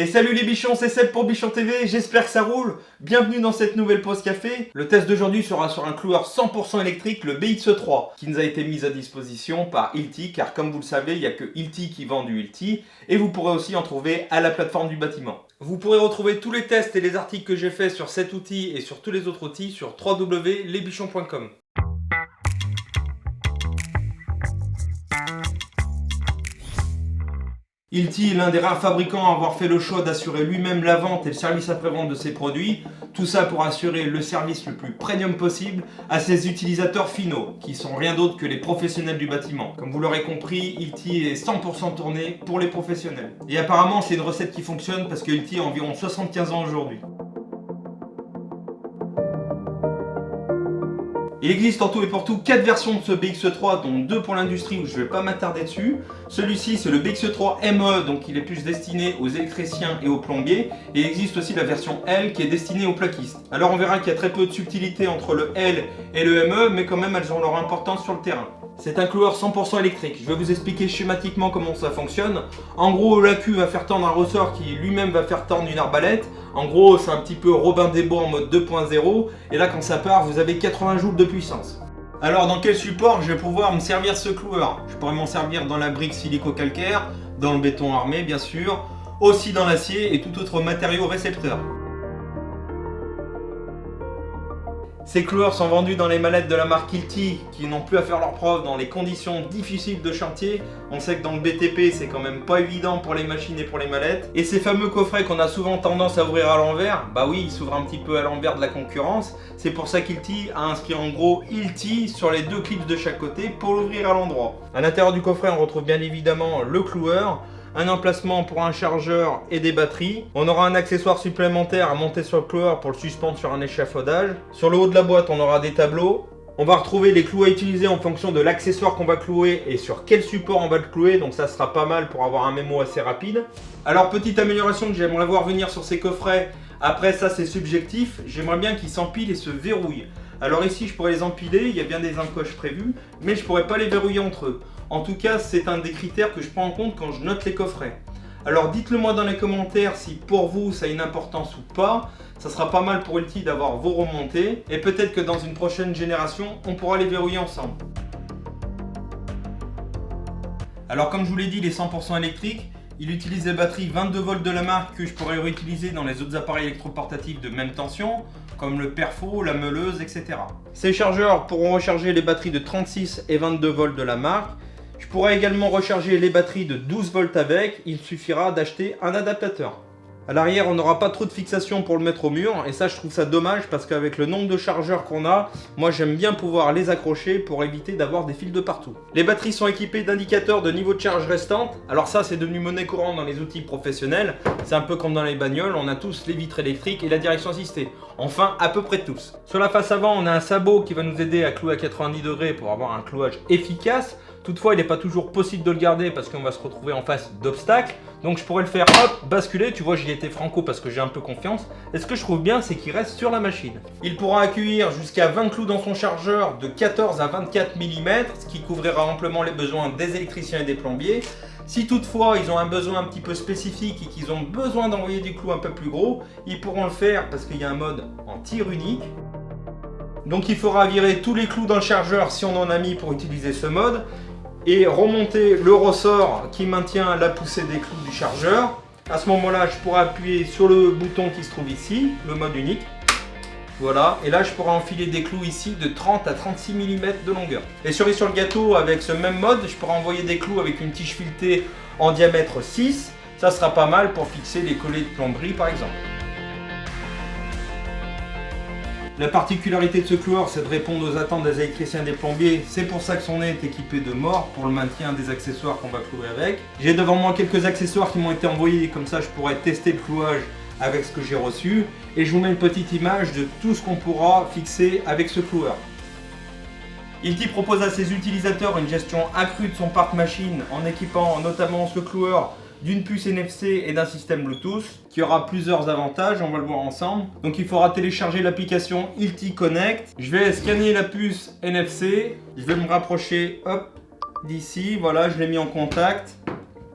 Et salut les bichons, c'est Seb pour Bichon TV, j'espère que ça roule. Bienvenue dans cette nouvelle pause café. Le test d'aujourd'hui sera sur un cloueur 100% électrique, le BX3, qui nous a été mis à disposition par Hilti, car comme vous le savez, il n'y a que Hilti qui vend du Hilti, et vous pourrez aussi en trouver à la plateforme du bâtiment. Vous pourrez retrouver tous les tests et les articles que j'ai faits sur cet outil et sur tous les autres outils sur www.lesbichons.com. Hilti est l'un des rares fabricants à avoir fait le choix d'assurer lui-même la vente et le service après-vente de ses produits, tout ça pour assurer le service le plus premium possible à ses utilisateurs finaux, qui sont rien d'autre que les professionnels du bâtiment. Comme vous l'aurez compris, Hilti est 100% tourné pour les professionnels. Et apparemment c'est une recette qui fonctionne parce que Hilti a environ 75 ans aujourd'hui. Il existe en tout et pour tout 4 versions de ce BX3, dont 2 pour l'industrie où je ne vais pas m'attarder dessus. Celui-ci c'est le BX3 ME, donc il est plus destiné aux électriciens et aux plombiers. Et il existe aussi la version L qui est destinée aux plaquistes. Alors on verra qu'il y a très peu de subtilité entre le L et le ME, mais quand même elles ont leur importance sur le terrain. C'est un cloueur 100% électrique. Je vais vous expliquer schématiquement comment ça fonctionne. En gros, l'AQ va faire tendre un ressort qui lui-même va faire tendre une arbalète. En gros, c'est un petit peu Robin des Bois en mode 2.0. Et là, quand ça part, vous avez 80 joules de puissance. Alors, dans quel support je vais pouvoir me servir ce cloueur? Je pourrais m'en servir dans la brique silico-calcaire, dans le béton armé, bien sûr, aussi dans l'acier et tout autre matériau récepteur. Ces cloueurs sont vendus dans les mallettes de la marque Hilti qui n'ont plus à faire leur preuve dans les conditions difficiles de chantier. On sait que dans le BTP c'est quand même pas évident pour les machines et pour les mallettes. Et ces fameux coffrets qu'on a souvent tendance à ouvrir à l'envers, bah oui, ils s'ouvrent un petit peu à l'envers de la concurrence. C'est pour ça qu'Hilti a inscrit en gros Hilti sur les deux clips de chaque côté pour l'ouvrir à l'endroit. À l'intérieur du coffret on retrouve bien évidemment le cloueur, un emplacement pour un chargeur et des batteries. On aura un accessoire supplémentaire à monter sur le cloueur pour le suspendre sur un échafaudage. Sur le haut de la boîte, on aura des tableaux. On va retrouver les clous à utiliser en fonction de l'accessoire qu'on va clouer et sur quel support on va le clouer. Donc ça sera pas mal pour avoir un mémo assez rapide. Alors petite amélioration que j'aimerais voir venir sur ces coffrets. Après ça c'est subjectif. J'aimerais bien qu'ils s'empilent et se verrouillent. Alors ici je pourrais les empiler, il y a bien des encoches prévues, mais je pourrais pas les verrouiller entre eux. En tout cas, c'est un des critères que je prends en compte quand je note les coffrets. Alors dites-le moi dans les commentaires si pour vous ça a une importance ou pas. Ça sera pas mal pour Hilti d'avoir vos remontées. Et peut-être que dans une prochaine génération, on pourra les verrouiller ensemble. Alors comme je vous l'ai dit, il est 100% électrique. Il utilise des batteries 22 volts de la marque que je pourrais réutiliser dans les autres appareils électroportatifs de même tension, comme le Perfo, la meuleuse, etc. Ces chargeurs pourront recharger les batteries de 36 et 22 volts de la marque. Je pourrais également recharger les batteries de 12 volts avec, il suffira d'acheter un adaptateur. À l'arrière, on n'aura pas trop de fixation pour le mettre au mur, et ça je trouve ça dommage parce qu'avec le nombre de chargeurs qu'on a, moi j'aime bien pouvoir les accrocher pour éviter d'avoir des fils de partout. Les batteries sont équipées d'indicateurs de niveau de charge restante, alors ça c'est devenu monnaie courante dans les outils professionnels, c'est un peu comme dans les bagnoles, on a tous les vitres électriques et la direction assistée. Enfin, à peu près tous. Sur la face avant, on a un sabot qui va nous aider à clouer à 90 degrés pour avoir un clouage efficace. Toutefois, il n'est pas toujours possible de le garder parce qu'on va se retrouver en face d'obstacles. Donc je pourrais le faire, hop, basculer. Tu vois, j'y étais franco parce que j'ai un peu confiance. Et ce que je trouve bien, c'est qu'il reste sur la machine. Il pourra accueillir jusqu'à 20 clous dans son chargeur de 14 à 24 mm, ce qui couvrira amplement les besoins des électriciens et des plombiers. Si toutefois ils ont un besoin un petit peu spécifique et qu'ils ont besoin d'envoyer des clous un peu plus gros, ils pourront le faire parce qu'il y a un mode en tir unique. Donc il faudra virer tous les clous dans le chargeur si on en a mis pour utiliser ce mode et remonter le ressort qui maintient la poussée des clous du chargeur. À ce moment-là, je pourrai appuyer sur le bouton qui se trouve ici, le mode unique. Voilà, et là je pourrais enfiler des clous ici de 30 à 36 mm de longueur. Et cerise sur le gâteau, avec ce même mode, je pourrais envoyer des clous avec une tige filetée en diamètre 6. Ça sera pas mal pour fixer les collets de plomberie par exemple. La particularité de ce cloueur, c'est de répondre aux attentes des électriciens et des plombiers. C'est pour ça que son nez est équipé de mors pour le maintien des accessoires qu'on va clouer avec. J'ai devant moi quelques accessoires qui m'ont été envoyés, comme ça je pourrais tester le clouage avec ce que j'ai reçu. Et je vous mets une petite image de tout ce qu'on pourra fixer avec ce cloueur. Hilti propose à ses utilisateurs une gestion accrue de son parc machine en équipant notamment ce cloueur d'une puce NFC et d'un système Bluetooth qui aura plusieurs avantages, on va le voir ensemble. Donc il faudra télécharger l'application Hilti Connect. Je vais scanner la puce NFC, je vais me rapprocher hop d'ici, voilà, je l'ai mis en contact.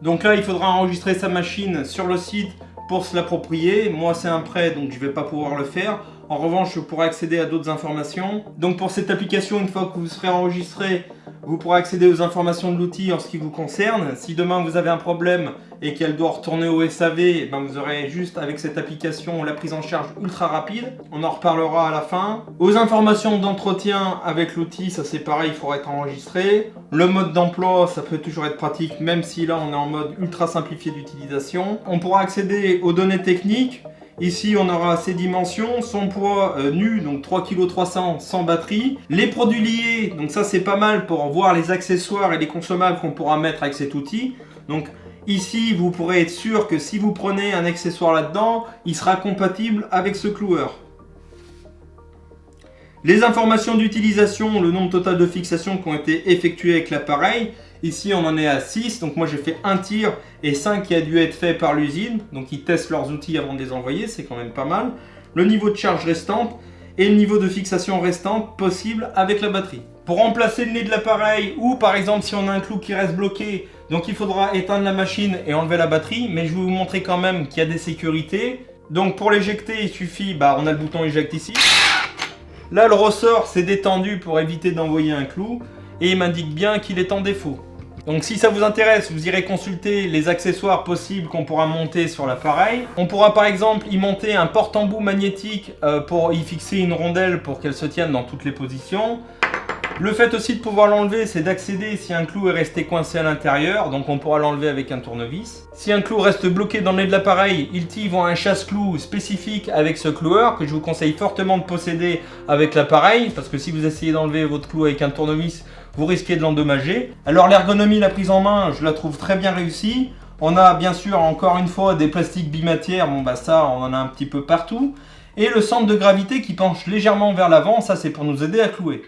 Donc là il faudra enregistrer sa machine sur le site pour se l'approprier. Moi c'est un prêt donc je ne vais pas pouvoir le faire. En revanche je pourrai accéder à d'autres informations. Donc pour cette application, une fois que vous serez enregistré, vous pourrez accéder aux informations de l'outil en ce qui vous concerne. Si demain vous avez un problème et qu'elle doit retourner au SAV, ben vous aurez juste avec cette application la prise en charge ultra rapide. On en reparlera à la fin. Aux informations d'entretien avec l'outil, ça c'est pareil, il faudra être enregistré. Le mode d'emploi, ça peut toujours être pratique, même si là on est en mode ultra simplifié d'utilisation. On pourra accéder aux données techniques. Ici, on aura ses dimensions, son poids nu, donc 3,3 kg sans batterie. Les produits liés, donc ça c'est pas mal pour voir les accessoires et les consommables qu'on pourra mettre avec cet outil. Donc ici, vous pourrez être sûr que si vous prenez un accessoire là-dedans, il sera compatible avec ce cloueur. Les informations d'utilisation, le nombre total de fixations qui ont été effectuées avec l'appareil. Ici, on en est à 6, donc moi j'ai fait un tir et 5 qui a dû être fait par l'usine. Donc ils testent leurs outils avant de les envoyer, c'est quand même pas mal. Le niveau de charge restante et le niveau de fixation restante possible avec la batterie. Pour remplacer le nez de l'appareil ou par exemple si on a un clou qui reste bloqué, donc il faudra éteindre la machine et enlever la batterie. Mais je vais vous montrer quand même qu'il y a des sécurités. Donc pour l'éjecter, il suffit, on a le bouton éjecte ici. Là le ressort c'est détendu pour éviter d'envoyer un clou. Et il m'indique bien qu'il est en défaut. Donc si ça vous intéresse, vous irez consulter les accessoires possibles qu'on pourra monter sur l'appareil. On pourra par exemple y monter un porte-embout magnétique pour y fixer une rondelle pour qu'elle se tienne dans toutes les positions. Le fait aussi de pouvoir l'enlever, c'est d'accéder si un clou est resté coincé à l'intérieur, donc on pourra l'enlever avec un tournevis. Si un clou reste bloqué dans le nez de l'appareil, Hilti vend un chasse-clou spécifique avec ce cloueur que je vous conseille fortement de posséder avec l'appareil, parce que si vous essayez d'enlever votre clou avec un tournevis, vous risquez de l'endommager. Alors l'ergonomie, la prise en main, je la trouve très bien réussie. On a bien sûr encore une fois des plastiques bimatières, ça on en a un petit peu partout. Et le centre de gravité qui penche légèrement vers l'avant, ça c'est pour nous aider à clouer.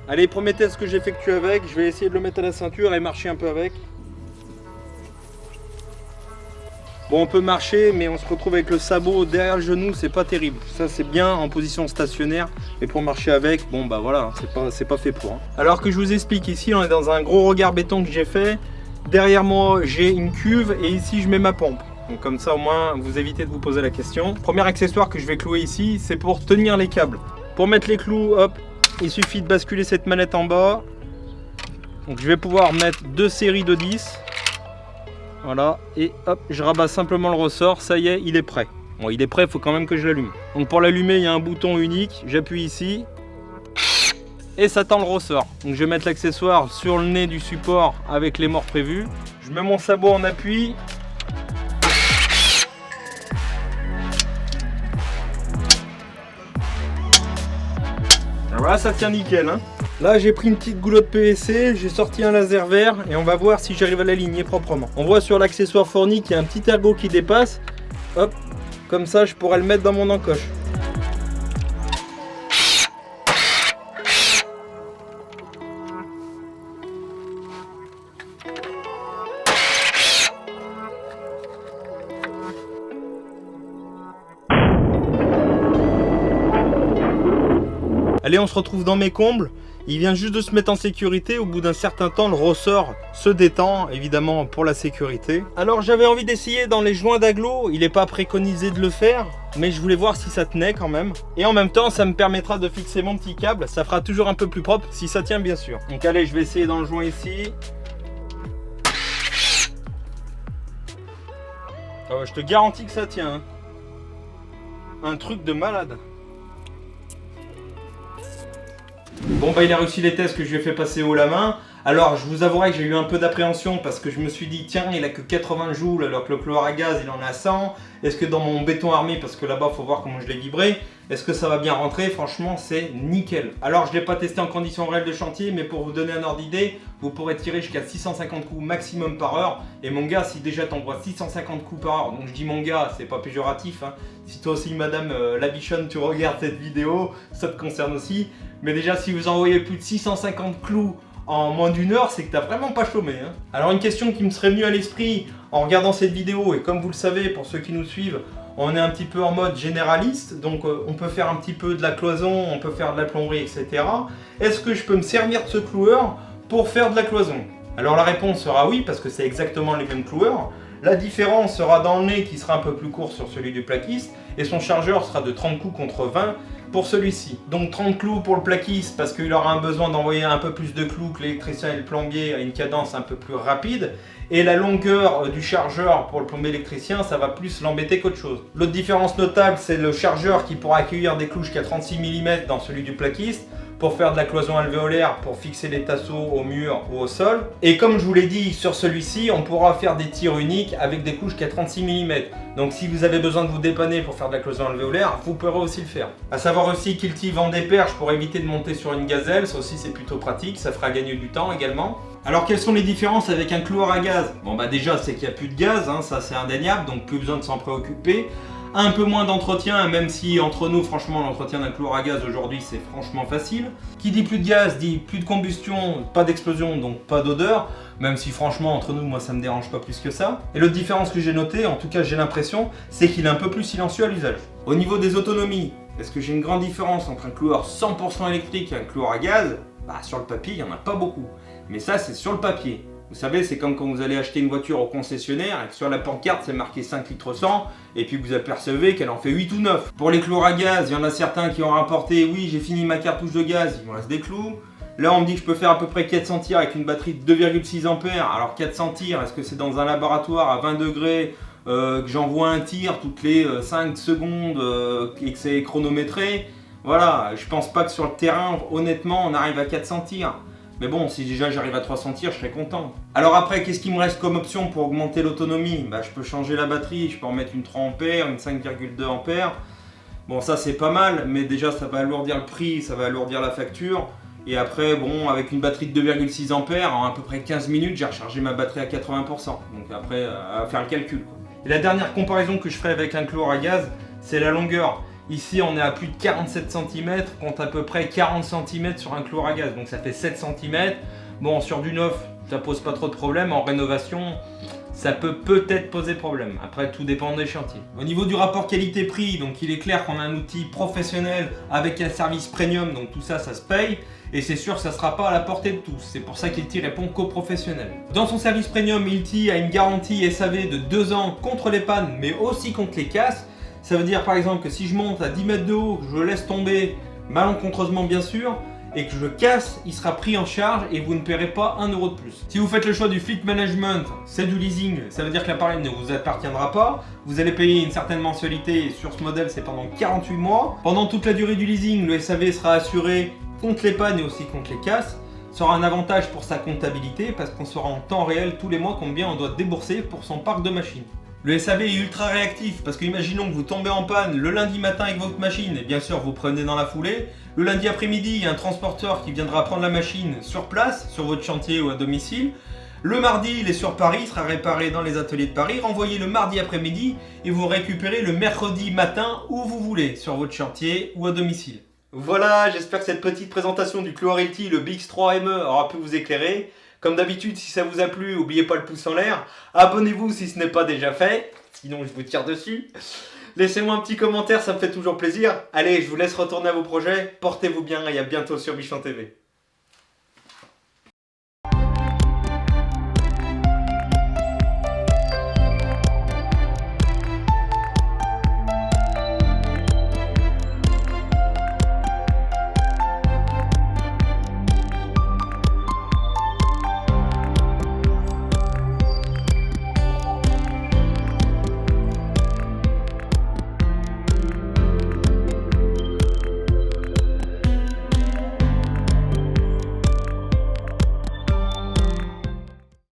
Allez, premier test que j'effectue avec, je vais essayer de le mettre à la ceinture et marcher un peu avec. Bon, on peut marcher, mais on se retrouve avec le sabot derrière le genou, c'est pas terrible. Ça, c'est bien en position stationnaire, mais pour marcher avec, voilà, c'est pas fait pour. Alors que je vous explique, ici, on est dans un gros regard béton que j'ai fait. Derrière moi, j'ai une cuve et ici, je mets ma pompe. Donc comme ça, au moins, vous évitez de vous poser la question. Premier accessoire que je vais clouer ici, c'est pour tenir les câbles. Pour mettre les clous, hop, il suffit de basculer cette manette en bas. Donc je vais pouvoir mettre 2 séries de 10. Voilà, et hop, je rabats simplement le ressort, ça y est, il est prêt. Bon, il est prêt, il faut quand même que je l'allume. Donc pour l'allumer, il y a un bouton unique, j'appuie ici, et ça tend le ressort. Donc je vais mettre l'accessoire sur le nez du support avec les morts prévus. Je mets mon sabot en appui. Et voilà, ça tient nickel, hein. Là j'ai pris une petite goulotte PVC, j'ai sorti un laser vert et on va voir si j'arrive à l'aligner proprement. On voit sur l'accessoire fourni qu'il y a un petit ergot qui dépasse. Hop, comme ça je pourrais le mettre dans mon encoche. Allez, on se retrouve dans mes combles. Il vient juste de se mettre en sécurité. Au bout d'un certain temps, le ressort se détend, évidemment pour la sécurité. Alors j'avais envie d'essayer dans les joints d'agglo. Il n'est pas préconisé de le faire, mais je voulais voir si ça tenait quand même. Et en même temps, ça me permettra de fixer mon petit câble. Ça fera toujours un peu plus propre si ça tient bien sûr. Donc allez, je vais essayer dans le joint ici. Oh, je te garantis que ça tient, hein. Un truc de malade. Bon il a réussi les tests que je lui ai fait passer haut la main. Alors je vous avouerai que j'ai eu un peu d'appréhension parce que je me suis dit tiens, il a que 80 joules alors que le cloueur à gaz il en a 100. Est-ce que dans mon béton armé, parce que là-bas faut voir comment je l'ai vibré, est-ce que ça va bien rentrer? Franchement c'est nickel. Alors je ne l'ai pas testé en conditions réelles de chantier, mais pour vous donner un ordre d'idée, vous pourrez tirer jusqu'à 650 coups maximum par heure. Et mon gars, si déjà t'envoies 650 coups par heure, donc je dis mon gars, c'est pas péjoratif, hein. Si toi aussi madame la bichonne tu regardes cette vidéo, ça te concerne aussi. Mais déjà si vous envoyez plus de 650 clous en moins d'une heure, c'est que t'as vraiment pas chômé, hein. Alors une question qui me serait venue à l'esprit en regardant cette vidéo, et comme vous le savez pour ceux qui nous suivent, on est un petit peu en mode généraliste, donc on peut faire un petit peu de la cloison, on peut faire de la plomberie, etc. Est-ce que je peux me servir de ce cloueur pour faire de la cloison? Alors la réponse sera oui, parce que c'est exactement les mêmes cloueurs. La différence sera dans le nez qui sera un peu plus court sur celui du plaquiste, et son chargeur sera de 30 coups contre 20 pour celui-ci. Donc 30 clous pour le plaquiste parce qu'il aura un besoin d'envoyer un peu plus de clous que l'électricien et le plombier à une cadence un peu plus rapide. Et la longueur du chargeur pour le plombier électricien, ça va plus l'embêter qu'autre chose. L'autre différence notable, c'est le chargeur qui pourra accueillir des clous jusqu'à 36 mm dans celui du plaquiste pour faire de la cloison alvéolaire, pour fixer les tasseaux au mur ou au sol. Et comme je vous l'ai dit, sur celui-ci, on pourra faire des tirs uniques avec des clous jusqu'à 36 mm. Donc si vous avez besoin de vous dépanner pour faire de la cloison alvéolaire, vous pourrez aussi le faire. A savoir aussi qu'Ilty vend des perches pour éviter de monter sur une gazelle, ça aussi c'est plutôt pratique, ça fera gagner du temps également. Alors quelles sont les différences avec un cloueur à gaz? Bon bah déjà c'est qu'il n'y a plus de gaz, hein, ça c'est indéniable, donc plus besoin de s'en préoccuper. Un peu moins d'entretien, même si entre nous franchement l'entretien d'un cloueur à gaz aujourd'hui c'est franchement facile. Qui dit plus de gaz dit plus de combustion, pas d'explosion, donc pas d'odeur. Même si franchement entre nous moi ça me dérange pas plus que ça. Et l'autre différence que j'ai notée, en tout cas j'ai l'impression, c'est qu'il est un peu plus silencieux à l'usage. Au niveau des autonomies, est-ce que j'ai une grande différence entre un cloueur 100% électrique et un cloueur à gaz? Bah sur le papier il n'y en a pas beaucoup. Mais ça c'est sur le papier. Vous savez, c'est comme quand vous allez acheter une voiture au concessionnaire et que sur la pancarte c'est marqué 5 litres 100 et puis vous apercevez qu'elle en fait 8 ou 9. Pour les cloueurs à gaz, il y en a certains qui ont rapporté oui j'ai fini ma cartouche de gaz, il me reste des clous. Là on me dit que je peux faire à peu près 400 tirs avec une batterie de 2,6 A. Alors 400 tirs, est-ce que c'est dans un laboratoire à 20 degrés que j'envoie un tir toutes les 5 secondes et que c'est chronométré? Voilà, je pense pas que sur le terrain, honnêtement, on arrive à 400 tirs. Mais bon, si déjà j'arrive à 300 tirs, je serais content. Alors après, qu'est-ce qui me reste comme option pour augmenter l'autonomie? Bah, je peux changer la batterie, je peux en mettre une 3 A, une 5,2 A. Bon, ça c'est pas mal, mais déjà ça va alourdir le prix, ça va alourdir la facture. Et après, bon, avec une batterie de 2,6 A, en à peu près 15 minutes, j'ai rechargé ma batterie à 80%. Donc après, à faire le calcul, quoi. Et la dernière comparaison que je ferai avec un cloueur à gaz, c'est la longueur. Ici, on est à plus de 47 cm, contre à peu près 40 cm sur un cloueur à gaz. Donc ça fait 7 cm. Bon, sur du neuf, ça pose pas trop de problème. En rénovation, ça peut peut-être poser problème. Après, tout dépend des chantiers. Au niveau du rapport qualité-prix, donc il est clair qu'on a un outil professionnel avec un service premium. Donc tout ça, ça se paye. Et c'est sûr que ça ne sera pas à la portée de tous. C'est pour ça qu'Ilty répond qu'aux professionnels. Dans son service premium, Ilty a une garantie SAV de 2 ans contre les pannes, mais aussi contre les casses. Ça veut dire par exemple que si je monte à 10 mètres de haut, que je le laisse tomber, malencontreusement bien sûr, et que je le casse, il sera pris en charge et vous ne paierez pas 1 euro de plus. Si vous faites le choix du fleet management, c'est du leasing, ça veut dire que l'appareil ne vous appartiendra pas. Vous allez payer une certaine mensualité et sur ce modèle c'est pendant 48 mois. Pendant toute la durée du leasing, le SAV sera assuré contre les pannes et aussi contre les casses. Ça aura un avantage pour sa comptabilité parce qu'on saura en temps réel tous les mois combien on doit débourser pour son parc de machines. Le SAV est ultra réactif parce que imaginons que vous tombez en panne le lundi matin avec votre machine et bien sûr vous prenez dans la foulée. Le lundi après-midi, il y a un transporteur qui viendra prendre la machine sur place, sur votre chantier ou à domicile. Le mardi, il est sur Paris, il sera réparé dans les ateliers de Paris, renvoyé le mardi après-midi et vous récupérez le mercredi matin où vous voulez, sur votre chantier ou à domicile. Voilà, j'espère que cette petite présentation du cloueur Ilty, le BX3 ME, aura pu vous éclairer. Comme d'habitude, si ça vous a plu, n'oubliez pas le pouce en l'air. Abonnez-vous si ce n'est pas déjà fait, sinon je vous tire dessus. Laissez-moi un petit commentaire, ça me fait toujours plaisir. Allez, je vous laisse retourner à vos projets. Portez-vous bien et à bientôt sur Bichon TV.